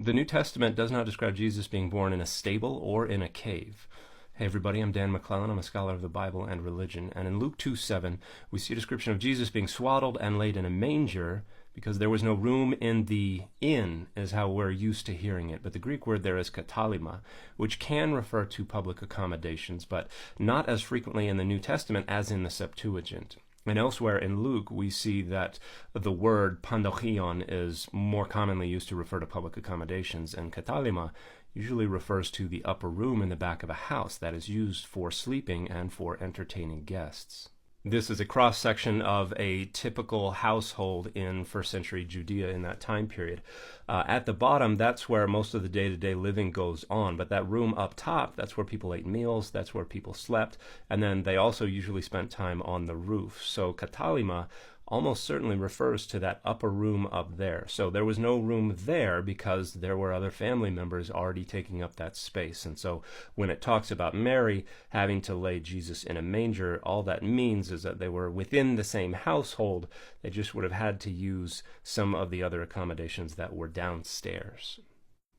The New Testament does not describe Jesus being born in a stable or in a cave. Hey everybody, I'm Dan McClellan. I'm a scholar of the Bible and religion. And in Luke 2:7, we see a description of Jesus being swaddled and laid in a manger because there was no room in the inn, is how we're used to hearing it. But the Greek word there is katalima, which can refer to public accommodations, but not as frequently in the New Testament as in the Septuagint. And elsewhere in Luke, we see that the word pandochion is more commonly used to refer to public accommodations, and katalima usually refers to the upper room in the back of a house that is used for sleeping and for entertaining guests. This is a cross-section of a typical household in first century Judea in that time period. At the bottom, that's where most of the day-to-day living goes on, but that room up top, that's where people ate meals, that's where people slept, and then they also usually spent time on the roof. So katalima almost certainly refers to that upper room up there. So there was no room there because there were other family members already taking up that space. And so when it talks about Mary having to lay Jesus in a manger, all that means is that they were within the same household. They just would have had to use some of the other accommodations that were downstairs.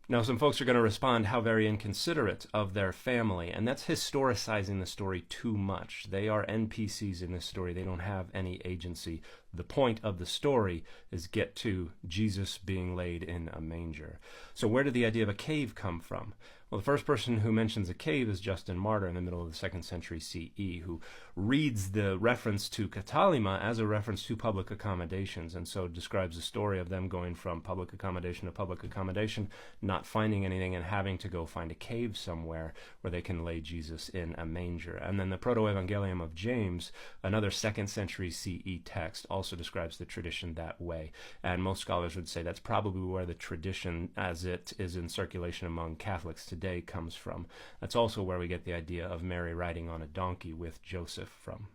Now, some folks are going to respond, how very inconsiderate of their family, and that's historicizing the story too much. They are NPCs in this story. They don't have any agency. The point of the story is get to Jesus being laid in a manger. So where did the idea of a cave come from? Well, the first person who mentions a cave is Justin Martyr in the middle of the 2nd century CE, who reads the reference to katalima as a reference to public accommodations, and so describes the story of them going from public accommodation to public accommodation, not finding anything, and having to go find a cave somewhere where they can lay Jesus in a manger. And then the Proto-Evangelium of James, another 2nd century CE text, also describes the tradition that way. And most scholars would say that's probably where the tradition, as it is in circulation among Catholics today, comes from. That's also where we get the idea of Mary riding on a donkey with Joseph from.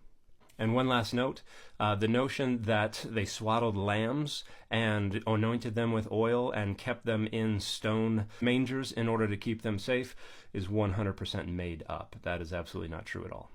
And one last note, the notion that they swaddled lambs and anointed them with oil and kept them in stone mangers in order to keep them safe is 100% made up. That is absolutely not true at all.